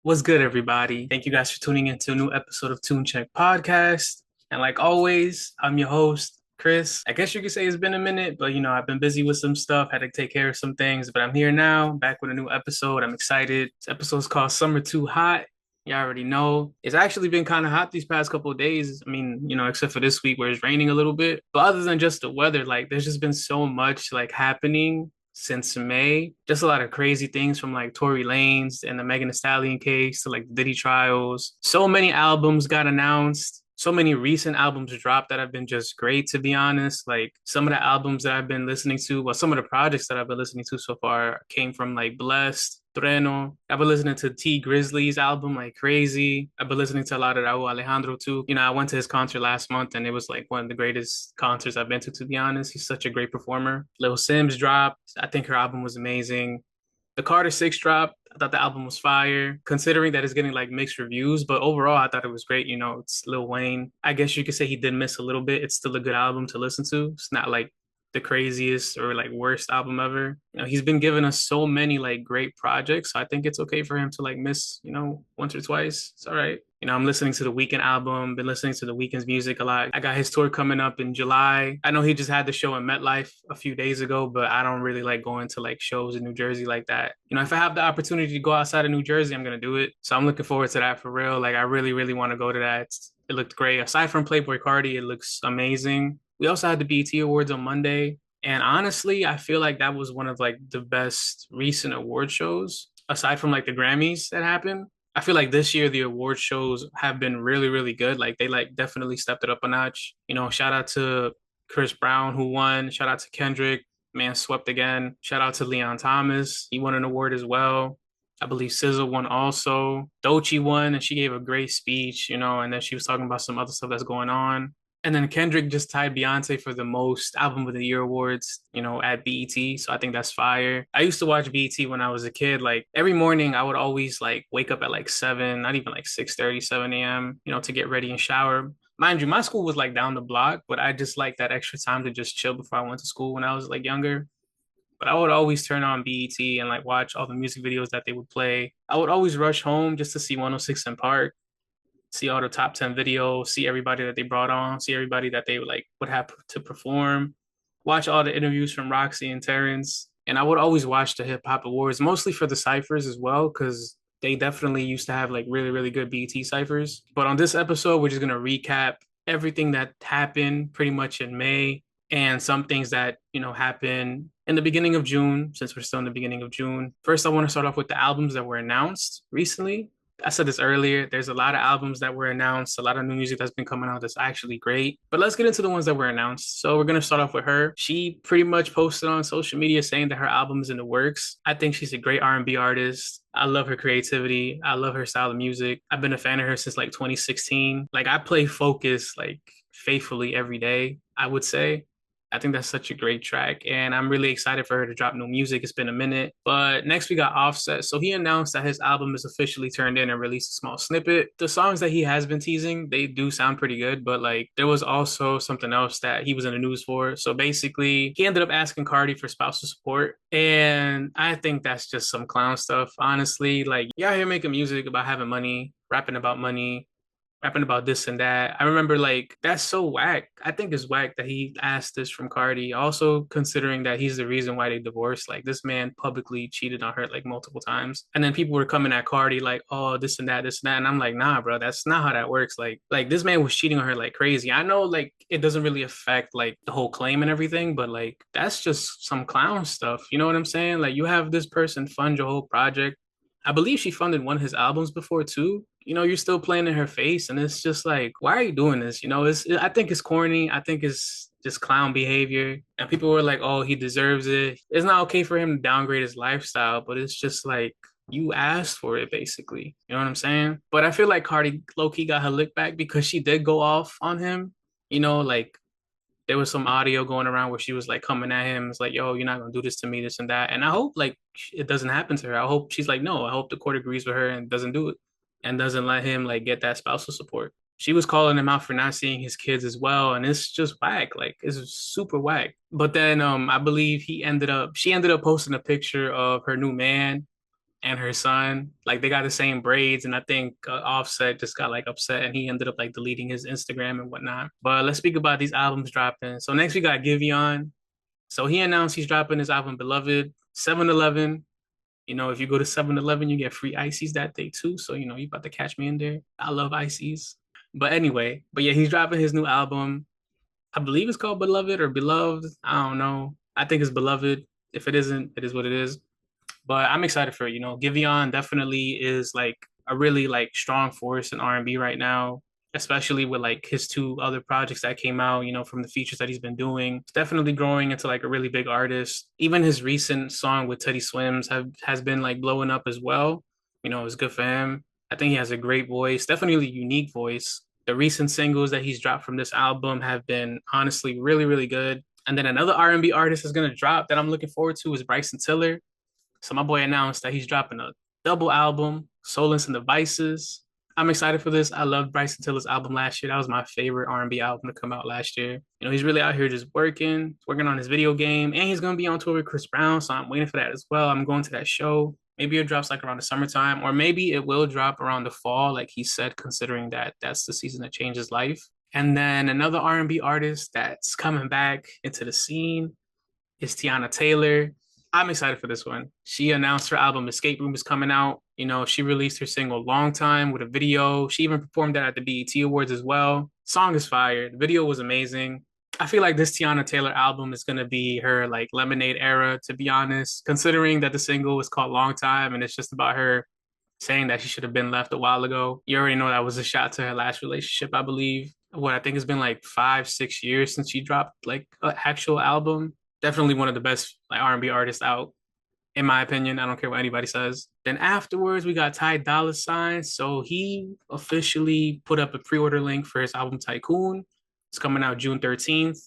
What's good, everybody? Thank you guys for tuning in to a new episode of Tune Check Podcast. And like always, I'm your host, Cris. I guess you could say it's been a minute, but I've been busy with some stuff, had to take care of some things, but I'm here now, back with a new episode. I'm excited. This episode's called Summer Too Hot. You already know. It's actually been kind of hot these past couple of days. I mean, except for this week where it's raining a little bit. But other than just the weather, like there's just been so much like happening since May. Just a lot of crazy things from like Tory Lanez and the Megan Thee Stallion case to like the Diddy trials. So many albums got announced. So many recent albums dropped that have been just great, to be honest. Like some of the albums that I've been listening to, well, some of the projects that I've been listening to so far came from like Blessed, Trueno. I've been listening to T Grizzly's album like crazy. I've been listening to a lot of Raul Alejandro too. I went to his concert last month and it was like one of the greatest concerts I've been to be honest. He's such a great performer. Lil Sims dropped. I think her album was amazing. The Carter 6 dropped. I thought the album was fire, considering that it's getting like mixed reviews. But overall, I thought it was great. It's Lil Wayne. I guess you could say he did miss a little bit. It's still a good album to listen to. It's not like the craziest or like worst album ever. He's been giving us so many like great projects. So I think it's okay for him to like miss, once or twice. It's all right. I'm listening to the Weeknd album, been listening to the Weeknd's music a lot. I got his tour coming up in July. I know he just had the show in MetLife a few days ago, but I don't really like going to like shows in New Jersey like that. If I have the opportunity to go outside of New Jersey, I'm going to do it. So I'm looking forward to that for real. Like I really, really want to go to that. It looked great. Aside from Playboy Cardi, it looks amazing. We also had the BET Awards on Monday. And honestly, I feel like that was one of like the best recent award shows, aside from like the Grammys that happened. I feel like this year the award shows have been really, really good. Like they like definitely stepped it up a notch. Shout out to Chris Brown who won. Shout out to Kendrick, man swept again. Shout out to Leon Thomas. He won an award as well. I believe SZA won also. Doechii won and she gave a great speech, and then she was talking about some other stuff that's going on. And then Kendrick just tied Beyonce for the most Album of the Year awards, at BET. So I think that's fire. I used to watch BET when I was a kid. Like every morning, I would always like wake up at like 7, not even like 6:30, 7 a.m., to get ready and shower. Mind you, my school was like down the block, but I just like that extra time to just chill before I went to school when I was like younger. But I would always turn on BET and like watch all the music videos that they would play. I would always rush home just to see 106 in Park, see all the top 10 videos, see everybody that they brought on, see everybody that they like would have to perform, watch all the interviews from Roxy and Terrence. And I would always watch the hip hop awards, mostly for the ciphers as well, because they definitely used to have like really, really good BET ciphers. But on this episode, we're just gonna recap everything that happened pretty much in May and some things that, happened in the beginning of June, since we're still in the beginning of June. First, I want to start off with the albums that were announced recently. I said this earlier, there's a lot of albums that were announced, a lot of new music that's been coming out that's actually great. But let's get into the ones that were announced. So we're going to start off with her. She pretty much posted on social media saying that her album is in the works. I think she's a great R&B artist. I love her creativity. I love her style of music. I've been a fan of her since like 2016. Like I play Focus like faithfully every day, I would say. I think that's such a great track, and I'm really excited for her to drop new music. It's been a minute. But next we got Offset. So he announced that his album is officially turned in and released a small snippet. The songs that he has been teasing, they do sound pretty good, but like there was also something else that he was in the news for. So basically, he ended up asking Cardi for spousal support, and I think that's just some clown stuff. Honestly, like y'all here making music about having money, rapping about this and that. I remember like that's so whack. I think it's whack that he asked this from Cardi. Also considering that he's the reason why they divorced. Like this man publicly cheated on her like multiple times. And then people were coming at Cardi like, oh, this and that, this and that. And I'm like, nah, bro, that's not how that works. Like this man was cheating on her like crazy. I know like it doesn't really affect like the whole claim and everything, but like that's just some clown stuff. You know what I'm saying? Like you have this person fund your whole project. I believe she funded one of his albums before too. You're still playing in her face, and it's just like, why are you doing this? I think it's corny. I think it's just clown behavior, and people were like, oh, he deserves it. It's not okay for him to downgrade his lifestyle, but it's just like you asked for it, basically. You know what I'm saying? But I feel like Cardi low key got her lick back because she did go off on him. Like there was some audio going around where she was like coming at him. It's like, yo, you're not gonna do this to me, this and that. And I hope like it doesn't happen to her. I hope she's like, no, I hope the court agrees with her and doesn't do it and doesn't let him like get that spousal support. She was calling him out for not seeing his kids as well. And it's just whack. Like it's super whack. But then I believe she ended up posting a picture of her new man and her son. Like they got the same braids, and I think Offset just got like upset, and he ended up like deleting his Instagram and whatnot. But let's speak about these albums dropping. So next we got Giveon. So he announced he's dropping his album Beloved. 7-Eleven. You know, if you go to 7-Eleven, you get free ices that day too. So, you know, you about to catch me in there. I love ices. But anyway, but yeah, he's dropping his new album. I believe it's called Beloved or Beloved. I don't know. I think it's Beloved. If it isn't, it is what it is. But I'm excited for it. You know, Giveon definitely is like a really like strong force in R&B right now, especially with like his two other projects that came out, you know, from the features that he's been doing. It's definitely growing into like a really big artist. Even his recent song with Teddy Swims has been like blowing up as well. You know, it's good for him. I think he has a great voice, definitely a unique voice. The recent singles that he's dropped from this album have been honestly really, really good. And then another R&B artist is gonna drop that I'm looking forward to is Bryson Tiller. So my boy announced that he's dropping a double album, Solace and the Vices. I'm excited for this. I loved Bryson Tiller's album last year. That was my favorite R&B album to come out last year. You know, he's really out here just working on his video game, and he's gonna be on tour with Chris Brown. So I'm waiting for that as well. I'm going to that show. Maybe it drops like around the summertime, or maybe it will drop around the fall, like he said, considering that that's the season that changes life. And then another R&B artist that's coming back into the scene is Tiana Taylor. I'm excited for this one. She announced her album Escape Room is coming out. You know, she released her single Long Time with a video. She even performed that at the BET Awards as well. Song is fire. The video was amazing. I feel like this Tiana Taylor album is going to be her like Lemonade era, to be honest, considering that the single was called Long Time and it's just about her saying that she should have been left a while ago. You already know that was a shot to her last relationship, I believe. What I think it's been like 5, 6 years since she dropped like an actual album. Definitely one of the best like R&B artists out, in my opinion. I don't care what anybody says. Then afterwards, we got Ty Dolla $ign. So he officially put up a pre-order link for his album Tycoon. It's coming out June 13th.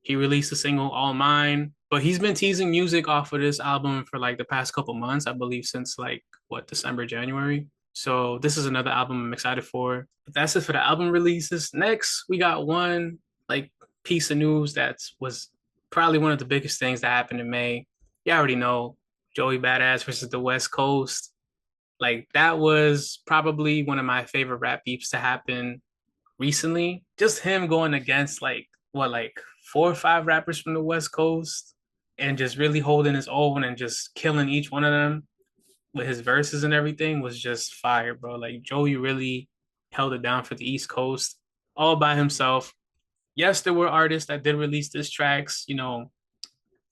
He released a single All Mine, but he's been teasing music off of this album for like the past couple months, I believe since like what, December, January. So this is another album I'm excited for. But that's it for the album releases. Next, we got one like piece of news that was probably one of the biggest things that happened in May. You already know Joey Badass versus the West Coast. Like that was probably one of my favorite rap beefs to happen recently. Just him going against like what, like 4 or 5 rappers from the West Coast and just really holding his own and just killing each one of them with his verses and everything was just fire, bro. Like Joey really held it down for the East Coast all by himself. Yes, there were artists that did release diss tracks, you know,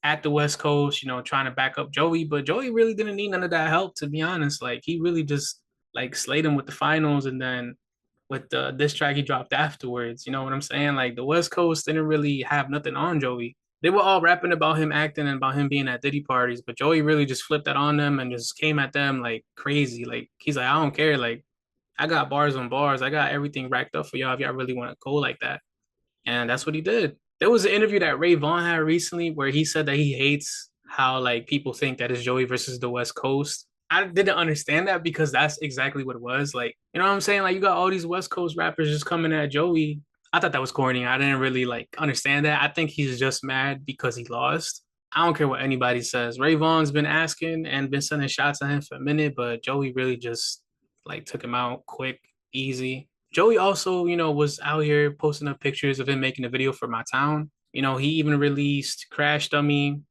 at the West Coast, you know, trying to back up Joey, but Joey really didn't need none of that help, to be honest. Like he really just like slayed him with the finals and then with the diss track he dropped afterwards. You know what I'm saying? Like the West Coast didn't really have nothing on Joey. They were all rapping about him acting and about him being at Diddy parties, but Joey really just flipped that on them and just came at them like crazy. Like he's like, I don't care. Like I got bars on bars. I got everything racked up for y'all if y'all really want to go like that. And that's what he did. There was an interview that Ray Vaughn had recently where he said that he hates how like people think that it's Joey versus the West Coast. I didn't understand that because that's exactly what it was. Like, you know what I'm saying? Like you got all these West Coast rappers just coming at Joey. I thought that was corny. I didn't really like understand that. I think he's just mad because he lost. I don't care what anybody says. Ray Vaughn's been asking and been sending shots at him for a minute, but Joey really just like took him out quick, easy. Joey also, you know, was out here posting up pictures of him making a video for My Town. You know, he even released Crash Dummy,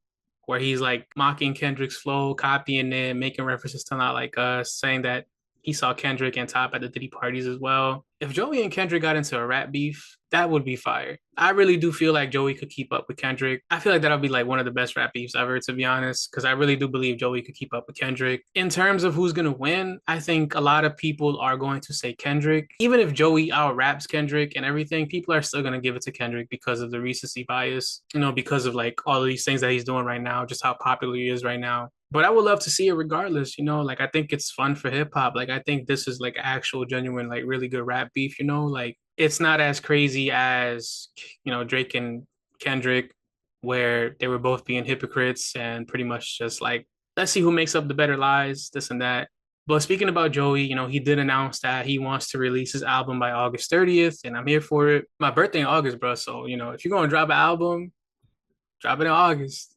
where he's like mocking Kendrick's flow, copying it, making references to Not Like Us, saying that he saw Kendrick and Top at the Diddy parties as well. If Joey and Kendrick got into a rap beef, that would be fire. I really do feel like Joey could keep up with Kendrick. I feel like that'll be like one of the best rap beefs ever, to be honest, because I really do believe Joey could keep up with Kendrick. In terms of who's going to win, I think a lot of people are going to say Kendrick. Even if Joey out raps Kendrick and everything, people are still going to give it to Kendrick because of the recency bias, you know, because of like all of these things that he's doing right now, just how popular he is right now. But I would love to see it regardless, you know, like I think it's fun for hip hop. Like I think this is like actual, genuine, like really good rap beef, you know, like it's not as crazy as, you know, Drake and Kendrick, where they were both being hypocrites and pretty much just like, let's see who makes up the better lies, this and that. But speaking about Joey, you know, he did announce that he wants to release his album by August 30th, and I'm here for it. My birthday in August, bro. So, you know, if you're going to drop an album, Drop it in August.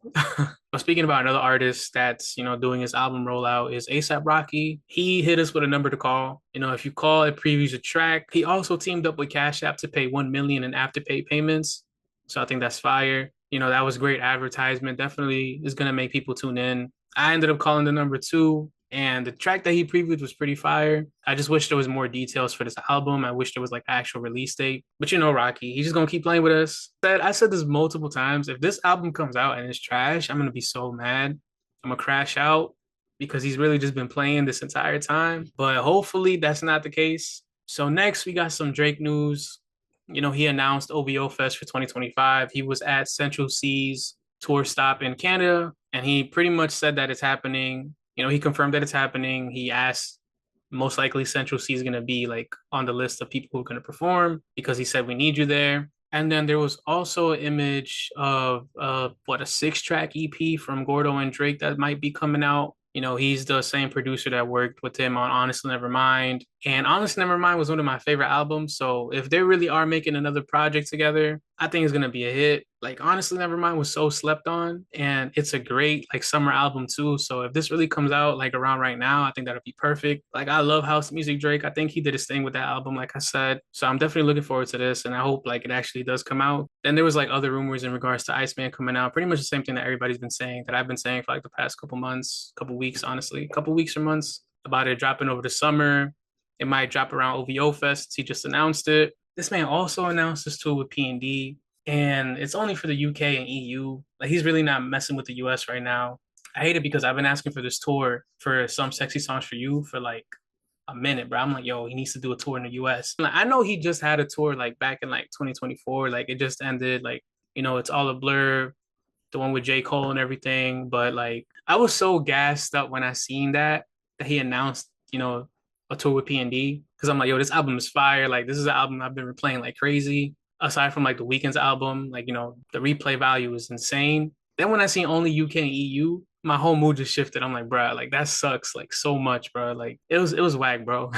But speaking about another artist that's, doing his album rollout is ASAP Rocky. He hit us with a number to call. If you call, it previews a track. He also teamed up with Cash App to pay 1 million in afterpay payments. So I think that's fire. That was great advertisement. Definitely is gonna make people tune in. I ended up calling the number two, and the track that he previewed was pretty fire. I just wish there was more details for this album. I wish there was like actual release date. But Rocky, he's just gonna keep playing with us. I said this multiple times. If this album comes out and it's trash, I'm gonna be so mad. I'm gonna crash out because he's really just been playing this entire time. But hopefully that's not the case. So next we got some Drake news. He announced OVO Fest for 2025. He was at Central C's tour stop in Canada, and he pretty much said that it's happening. He confirmed that it's happening. He asked most likely Central C is going to be like on the list of people who are going to perform because he said we need you there. And then there was also an image of a 6-track EP from Gordo and Drake that might be coming out. He's the same producer that worked with him on Honestly Nevermind. And Honestly Nevermind was one of my favorite albums. So if they really are making another project together, I think it's gonna be a hit. Like Honestly Nevermind was so slept on, and it's a great like summer album too. So if this really comes out like around right now, I think that'll be perfect. Like I love house music Drake. I think he did his thing with that album, like I said. So I'm definitely looking forward to this, and I hope like it actually does come out. Then there was like other rumors in regards to Iceman coming out. Pretty much the same thing that everybody's been saying, that I've been saying for like the past couple months, couple weeks, honestly, couple weeks or months, about it dropping over the summer. It might drop around OVO Fest. He just announced it. This man also announced this tour with P&D, and it's only for the UK and EU. Like he's really not messing with the US right now. I hate it because I've been asking for this tour for Some Sexy Songs for You for like a minute, bro. I'm like, yo, he needs to do a tour in the US. Like, I know he just had a tour like back in like 2024. Like it just ended. Like, it's all a blur, the one with J. Cole and everything. But like I was so gassed up when I seen that he announced, a tour with P&D. Cause I'm like, yo, this album is fire. Like this is an album I've been replaying like crazy. Aside from like the Weeknd's album, like, the replay value is insane. Then when I seen only UK and EU, my whole mood just shifted. I'm like, bro, like that sucks like so much, bro. Like it was whack, bro.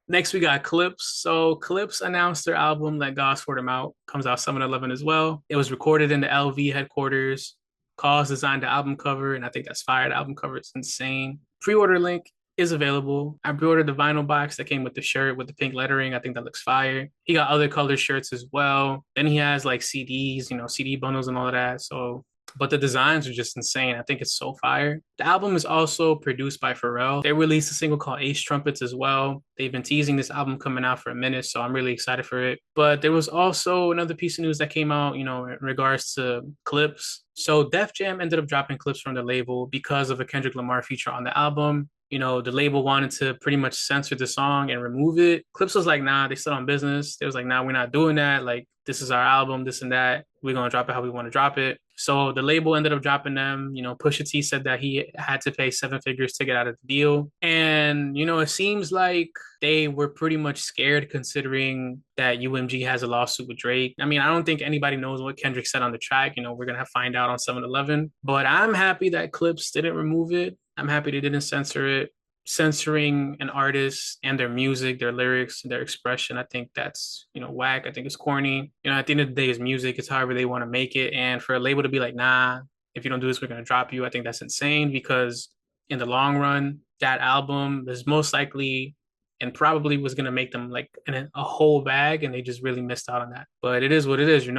Next, we got Clipse. So Clipse announced their album Let God Sort Them Out. Comes out 7/11 as well. It was recorded in the LV headquarters. Cause designed the album cover, and I think that's fire. The album cover is insane. Pre-order link is available. I pre-ordered the vinyl box that came with the shirt with the pink lettering. I think that looks fire. He got other color shirts as well. Then he has like CDs, CD bundles and all of that. So but the designs are just insane. I think it's so fire. The album is also produced by Pharrell. They released a single called Ace Trumpets as well. They've been teasing this album coming out for a minute, so I'm really excited for it. But there was also another piece of news that came out, in regards to Clipse. So Def Jam ended up dropping Clipse from the label because of a Kendrick Lamar feature on the album. The label wanted to pretty much censor the song and remove it. Clipse was like, nah, they still on business. They was like, nah, we're not doing that. Like, this is our album, this and that. We're going to drop it how we want to drop it. So the label ended up dropping them. Pusha T said that he had to pay 7 figures to get out of the deal. And, it seems like they were pretty much scared considering that UMG has a lawsuit with Drake. I mean, I don't think anybody knows what Kendrick said on the track. We're going to find out on 7/11. But I'm happy that Clipse didn't remove it. I'm happy they didn't censor it. Censoring an artist and their music, their lyrics, their expression, I think that's, whack. I think it's corny. At the end of the day, it's music. It's however they want to make it. And for a label to be like, nah, if you don't do this, we're going to drop you. I think that's insane because in the long run, that album is most likely and probably was going to make them like a whole bag, and they just really missed out on that. But it is what it is,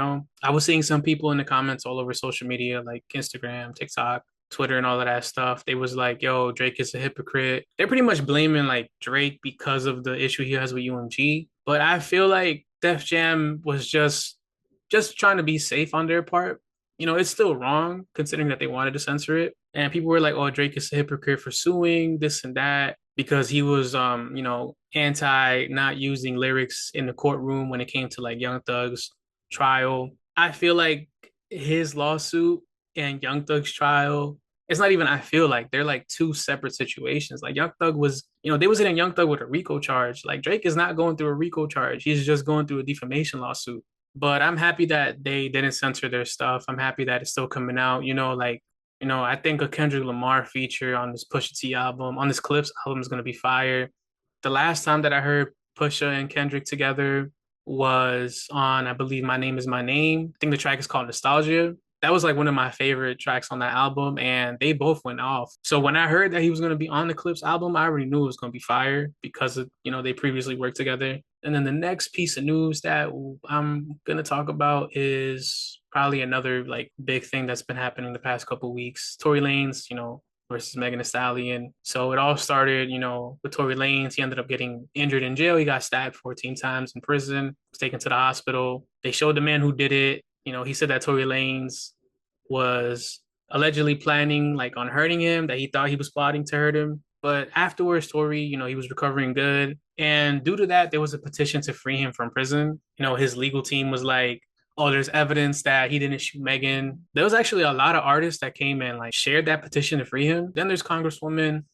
I was seeing some people in the comments all over social media, like Instagram, TikTok, Twitter and all of that stuff. They was like, yo, Drake is a hypocrite. They're pretty much blaming like Drake because of the issue he has with UMG. But I feel like Def Jam was just trying to be safe on their part. It's still wrong considering that they wanted to censor it. And people were like, oh, Drake is a hypocrite for suing this and that because he was anti not using lyrics in the courtroom when it came to like Young Thug's trial. I feel like his lawsuit and Young Thug's trial, it's not even, I feel like they're like two separate situations. Like Young Thug was, they was in Young Thug with a RICO charge. Like Drake is not going through a RICO charge. He's just going through a defamation lawsuit. But I'm happy that they didn't censor their stuff. I'm happy that it's still coming out. I think a Kendrick Lamar feature on this Pusha T album, on this Clipse album is going to be fire. The last time that I heard Pusha and Kendrick together was on, I believe, My Name Is My Name. I think the track is called Nostalgia. That was like one of my favorite tracks on that album, and they both went off. So when I heard that he was gonna be on the Clipse album, I already knew it was gonna be fire because of, they previously worked together. And then the next piece of news that I'm gonna talk about is probably another like big thing that's been happening the past couple of weeks. Tory Lanez, versus Megan Thee Stallion. So it all started, with Tory Lanez. He ended up getting injured in jail. He got stabbed 14 times in prison, was taken to the hospital. They showed the man who did it. He said that Tory Lanez was allegedly planning like on hurting him, that he thought he was plotting to hurt him. But afterwards, Tory, he was recovering good. And due to that, there was a petition to free him from prison. His legal team was like, oh, there's evidence that he didn't shoot Megan. There was actually a lot of artists that came and like shared that petition to free him. Then there's Congresswoman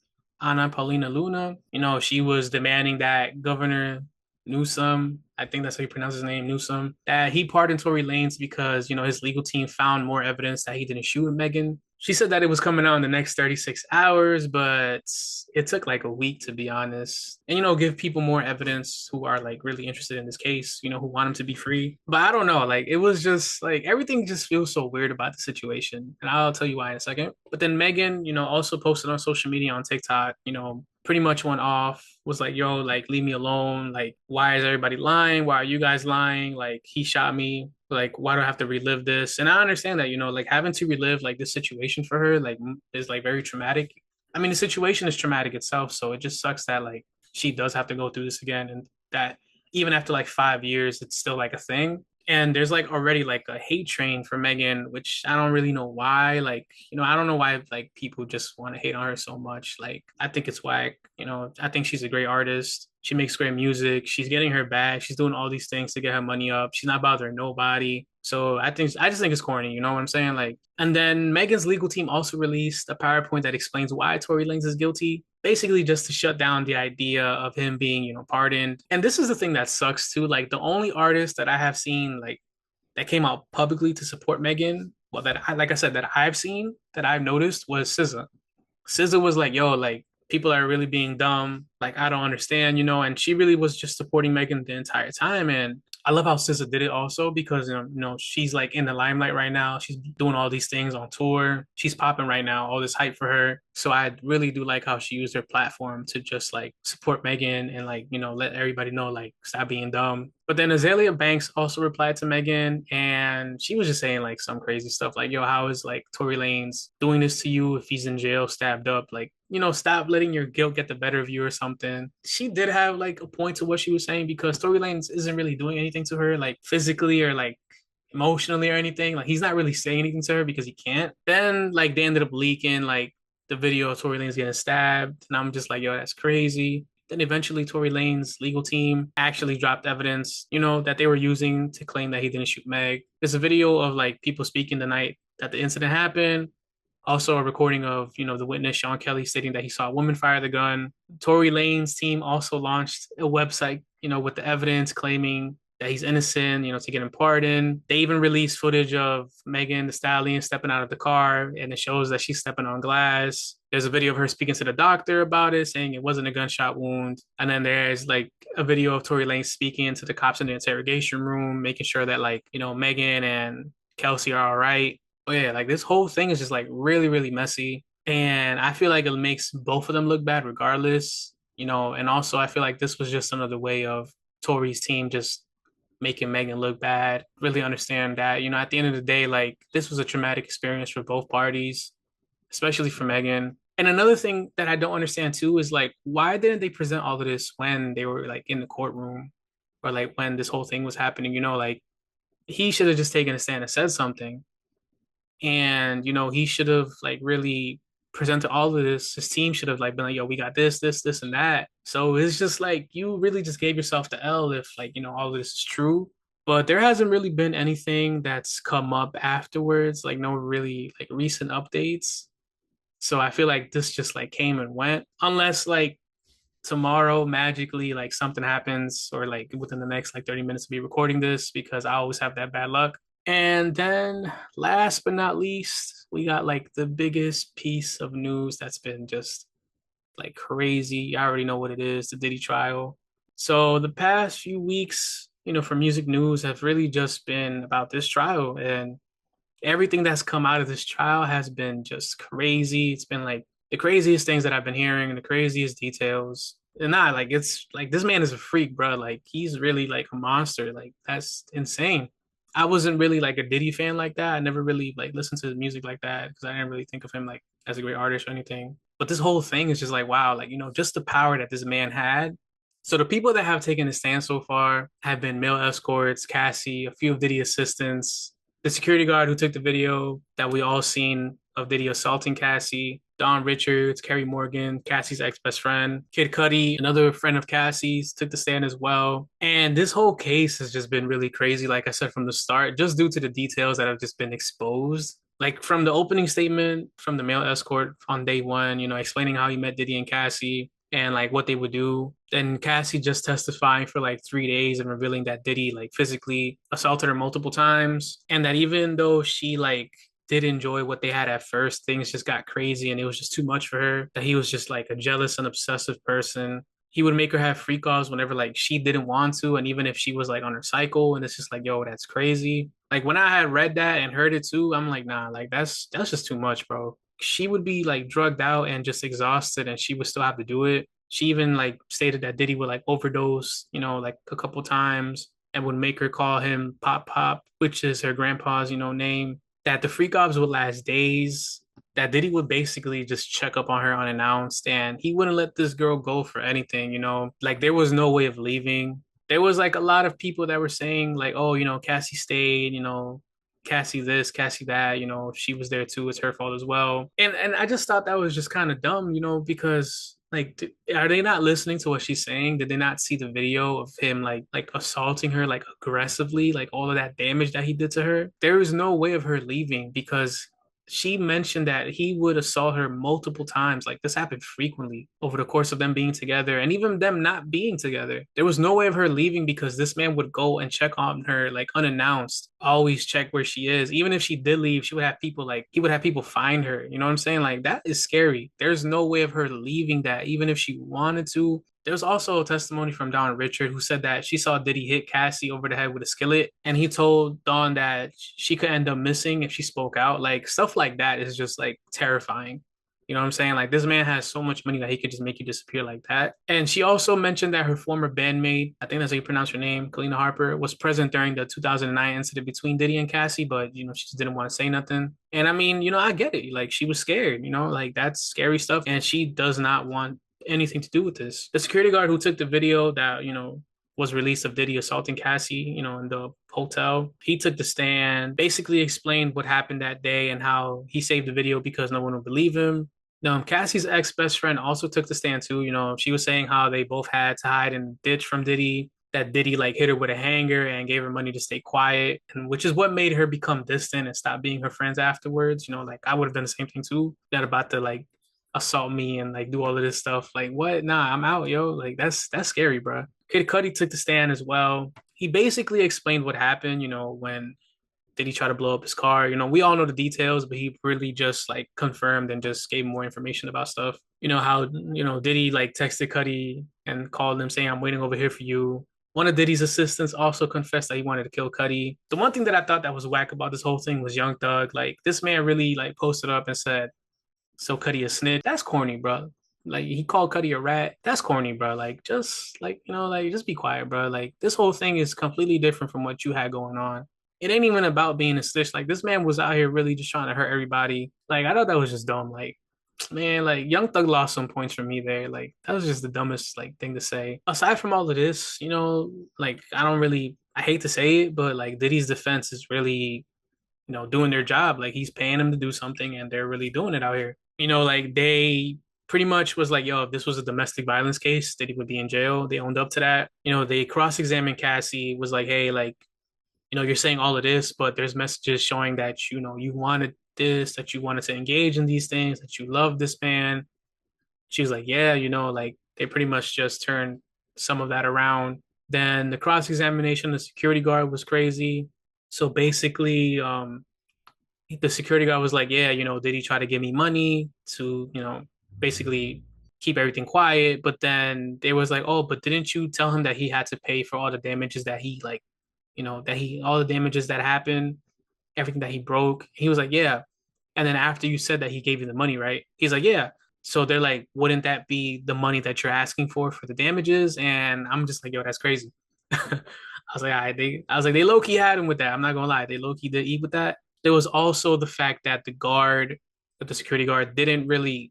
Ana Paulina Luna. She was demanding that Governor Newsom, I think that's how you pronounce his name, Newsom, that he pardoned Tory Lanez because, his legal team found more evidence that he didn't shoot Megan. She said that it was coming out in the next 36 hours, but it took like a week to be honest. And, give people more evidence who are like really interested in this case, who want him to be free. But I don't know, like it was just like everything just feels so weird about the situation. And I'll tell you why in a second. But then Megan, also posted on social media on TikTok, pretty much went off, was like, yo, like, leave me alone. Like, why is everybody lying? Why are you guys lying? Like, he shot me. Like, why do I have to relive this? And I understand that, like, having to relive, like, this situation for her, like, is, like, very traumatic. I mean, the situation is traumatic itself. So it just sucks that, like, she does have to go through this again. And that even after, like, 5 years, it's still, like, a thing. And there's like already like a hate train for Megan, which I don't really know why. Like, I don't know why like people just want to hate on her so much. Like, I think it's whack. I think she's a great artist. She makes great music. She's getting her bag. She's doing all these things to get her money up. She's not bothering nobody. So I just think it's corny. You know what I'm saying? Like, and then Megan's legal team also released a PowerPoint that explains why Tory Lanez is guilty, basically just to shut down the idea of him being, pardoned. And this is the thing that sucks too. Like the only artist that I have seen like that came out publicly to support Megan, well, that I like I said that I've seen that I've noticed was SZA. SZA was like, yo, like people are really being dumb. Like I don't understand, and she really was just supporting Megan the entire time. And I love how SZA did it also because she's like in the limelight right now. She's doing all these things on tour. She's popping right now, all this hype for her. So I really do like how she used her platform to just like support Megan and like, let everybody know like stop being dumb. But then Azalea Banks also replied to Megan and she was just saying like some crazy stuff like, yo, how is like Tory Lanez doing this to you if he's in jail, stabbed up? Like, stop letting your guilt get the better of you or something. She did have like a point to what she was saying because Tory Lanez isn't really doing anything to her, like physically or like emotionally or anything. Like he's not really saying anything to her because he can't. Then like they ended up leaking like the video of Tory Lanez getting stabbed, and I'm just like, yo, that's crazy. Then eventually Tory Lanez's legal team actually dropped evidence, that they were using to claim that he didn't shoot Meg. There's a video of like people speaking the night that the incident happened. Also, a recording of, the witness, Sean Kelly, stating that he saw a woman fire the gun. Tory Lanez's team also launched a website, with the evidence claiming that he's innocent, to get him pardoned. They even released footage of Megan Thee Stallion stepping out of the car, and it shows that she's stepping on glass. There's a video of her speaking to the doctor about it, saying it wasn't a gunshot wound. And then there's like a video of Tory Lanez speaking to the cops in the interrogation room, making sure that like, Megan and Kelsey are all right. But yeah, like this whole thing is just like really, really messy. And I feel like it makes both of them look bad regardless, and also I feel like this was just another way of Tory's team just making Megan look bad. Really understand that, at the end of the day, like this was a traumatic experience for both parties, especially for Megan. And another thing that I don't understand too is like, why didn't they present all of this when they were like in the courtroom or like when this whole thing was happening? Like he should have just taken a stand and said something. And, he should have like really presented all of this. His team should have like been like, yo, we got this, and that. So it's just like you really just gave yourself the L if like, all of this is true. But there hasn't really been anything that's come up afterwards, like no really like recent updates. So I feel like this just like came and went. Unless like tomorrow magically like something happens or like within the next like 30 minutes to be recording this because I always have that bad luck. And then last but not least, we got like the biggest piece of news that's been just like crazy. I already know what it is, the Diddy trial. So the past few weeks, for music news have really just been about this trial. And Everything that's come out of this trial has been just crazy. It's been like the craziest things that I've been hearing, the craziest details. And not like it's like this man is a freak, bro. Like he's really like a monster. Like that's insane. I wasn't really like a Diddy fan like that. I never really like listened to his music like that because I didn't really think of him like as a great artist or anything. But this whole thing is just like wow, like just the power that this man had. So the people that have taken the stand so far have been male escorts, Cassie, a few of Diddy assistants, the security guard who took the video that we all seen of Diddy assaulting Cassie, Don Richards, Kerry Morgan, Cassie's ex-best friend, Kid Cudi, another friend of Cassie's, took the stand as well. And this whole case has just been really crazy, like I said from the start, just due to the details that have just been exposed. Like from the opening statement from the male escort on day one, explaining how he met Diddy and Cassie and like what they would do. Then Cassie just testifying for like 3 days and revealing that Diddy like physically assaulted her multiple times. And that even though she like did enjoy what they had at first, things just got crazy and it was just too much for her. That he was just like a jealous and obsessive person. He would make her have freak offs whenever like she didn't want to, and even if she was like on her cycle, and it's just like, yo, that's crazy. Like when I had read that and heard it too, I'm like, nah, like that's just too much, bro. She would be like drugged out and just exhausted, and she would still have to do it. She even like stated that Diddy would like overdose, like a couple times, and would make her call him Pop Pop, which is her grandpa's, name. That the freak offs would last days, that Diddy would basically just check up on her unannounced and he wouldn't let this girl go for anything, Like there was no way of leaving. There was like a lot of people that were saying like, oh, Cassie stayed, Cassie this, Cassie that, she was there too. It's her fault as well. And I just thought that was just kind of dumb, because like are they not listening to what she's saying? Did they not see the video of him like assaulting her like aggressively, like all of that damage that he did to her? There is no way of her leaving because she mentioned that he would assault her multiple times. Like this happened frequently over the course of them being together and even them not being together. There was no way of her leaving because this man would go and check on her like unannounced, always check where she is. Even if she did leave, she would have people like, he would have people find her. You know what I'm saying? Like that is scary. There's no way of her leaving that, even if she wanted to. There's also a testimony from Don Richard who said that she saw Diddy hit Cassie over the head with a skillet, and he told Dawn that she could end up missing if she spoke out. Like stuff like that is just like terrifying. You know what I'm saying? Like this man has so much money that he could just make you disappear like that. And she also mentioned that her former bandmate, I think that's how you pronounce her name, Kalina Harper, was present during the 2009 incident between Diddy and Cassie, but she just didn't want to say nothing. And I mean, I get it. Like she was scared, like that's scary stuff. And she does not want anything to do with this. The security guard who took the video that, was released of Diddy assaulting Cassie, in the hotel. He took the stand, basically explained what happened that day and how he saved the video because no one would believe him. Cassie's ex best friend also took the stand too. She was saying how they both had to hide and ditch from Diddy, that Diddy like hit her with a hanger and gave her money to stay quiet, and which is what made her become distant and stop being her friends afterwards. Like I would have done the same thing too. That about to like assault me and like do all of this stuff. Like what? Nah, I'm out, yo. Like that's scary, bro. Kid Cudi took the stand as well. He basically explained what happened, when did he try to blow up his car? We all know the details, but he really just like confirmed and just gave more information about stuff. How, Diddy like texted Cudi and called him saying, I'm waiting over here for you. One of Diddy's assistants also confessed that he wanted to kill Cudi. The one thing that I thought that was whack about this whole thing was Young Thug. Like this man really like posted up and said, so Cudi a snitch. That's corny, bro. Like he called Cudi a rat. That's corny, bro. Like just like like just be quiet, bro. Like this whole thing is completely different from what you had going on. It ain't even about being a snitch. Like this man was out here really just trying to hurt everybody. Like I thought that was just dumb. Like man, like Young Thug lost some points from me there. Like that was just the dumbest like thing to say. Aside from all of this, like I hate to say it, but like Diddy's defense is really doing their job. Like he's paying them to do something and they're really doing it out here. Like they pretty much was like, yo, if this was a domestic violence case, Diddy would be in jail. They owned up to that. They cross-examined Cassie, was like, hey, like, you're saying all of this, but there's messages showing that, you wanted this, that you wanted to engage in these things, that you love this man. She was like, yeah, like they pretty much just turned some of that around. Then the cross-examination, the security guard was crazy. So basically, the security guard was like, yeah, did he try to give me money to, basically keep everything quiet? But then they was like, oh, but didn't you tell him that he had to pay for all the damages that he like, all the damages that happened? everything that he broke. He was like, yeah. And then after you said that he gave you the money, right? He's like, yeah. So they're like, wouldn't that be the money that you're asking for the damages? And I'm just like, yo, that's crazy. I was like, all right, they low key had him with that. I'm not gonna lie, they low key did eat with that. There was also the fact that the security guard, didn't really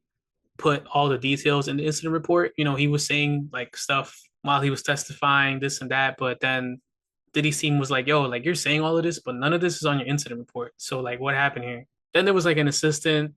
put all the details in the incident report. You know, he was saying like stuff while he was testifying, this and that, but then Diddy Team was like, yo, like you're saying all of this, but none of this is on your incident report. So like what happened here? Then there was like an assistant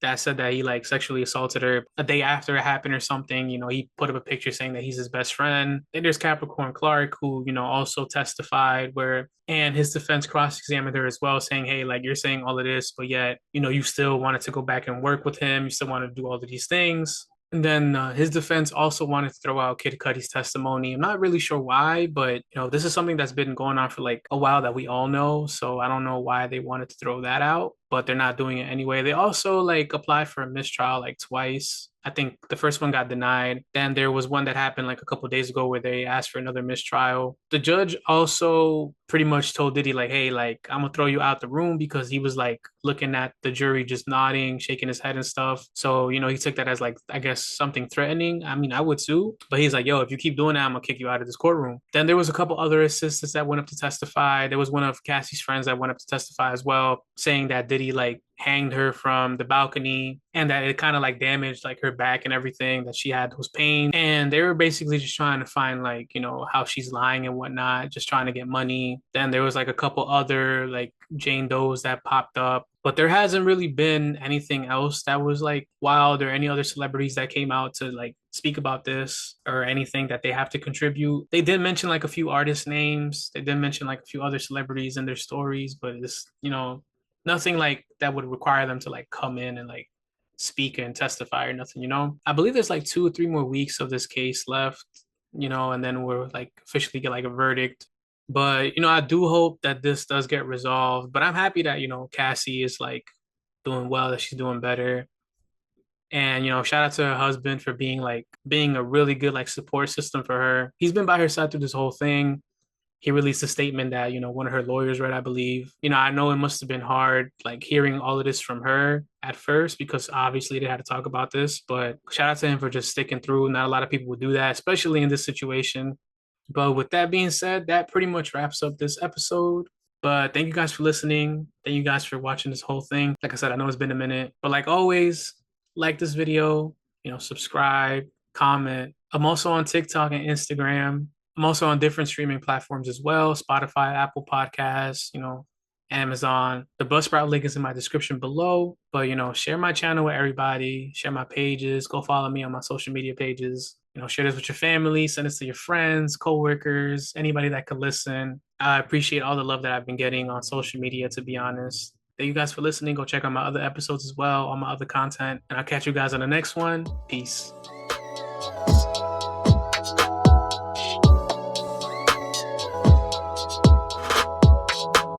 that said that he like sexually assaulted her a day after it happened or something. You know, he put up a picture saying that he's his best friend. Then there's Capricorn Clark, who, you know, also testified where, and his defense cross-examined her as well, saying, hey, like you're saying all of this, but yet, you know, you still wanted to go back and work with him. You still wanted to do all of these things. And then his defense also wanted to throw out Kid Cudi's testimony. I'm not really sure why, but you know, this is something that's been going on for like a while that we all know. So I don't know why they wanted to throw that out, but they're not doing it anyway. They also like applied for a mistrial like twice. I think the first one got denied. Then there was one that happened like a couple of days ago where they asked for another mistrial. The judge also pretty much told Diddy like, "Hey, like I'm gonna throw you out the room," because he was like looking at the jury just nodding, shaking his head and stuff. So, you know, he took that as like, I guess, something threatening. I mean, I would too. But he's like, "Yo, if you keep doing that, I'm gonna kick you out of this courtroom." Then there was a couple other assistants that went up to testify. There was one of Cassie's friends that went up to testify as well, saying that Diddy like hanged her from the balcony and that it kind of like damaged like her back and everything, that she had those pain. And they were basically just trying to find like, you know, how she's lying and whatnot, just trying to get money. Then there was like a couple other like Jane Does that popped up, but there hasn't really been anything else that was like wild, or any other celebrities that came out to like speak about this or anything that they have to contribute. They did mention like a few artist names. They did mention like a few other celebrities in their stories, but it's, you know, nothing like that would require them to like come in and like speak and testify or nothing, you know? I believe there's like 2 or 3 more weeks of this case left, you know, and then we're like officially get like a verdict. But, you know, I do hope that this does get resolved. But I'm happy that, you know, Cassie is like doing well, that she's doing better. And, you know, shout out to her husband for being a really good like support system for her. He's been by her side through this whole thing. He released a statement that, you know, one of her lawyers read, I believe. You know, I know it must have been hard, like hearing all of this from her at first, because obviously they had to talk about this. But shout out to him for just sticking through. Not a lot of people would do that, especially in this situation. But with that being said, that pretty much wraps up this episode. But thank you guys for listening. Thank you guys for watching this whole thing. Like I said, I know it's been a minute, but like always, like this video, you know, subscribe, comment. I'm also on TikTok and Instagram. I'm also on different streaming platforms as well: Spotify, Apple Podcasts, you know, Amazon. The Buzzsprout link is in my description below. But, you know, share my channel with everybody, share my pages, go follow me on my social media pages. You know, share this with your family, send this to your friends, coworkers, anybody that could listen. I appreciate all the love that I've been getting on social media, to be honest. Thank you guys for listening. Go check out my other episodes as well, all my other content. And I'll catch you guys on the next one. Peace.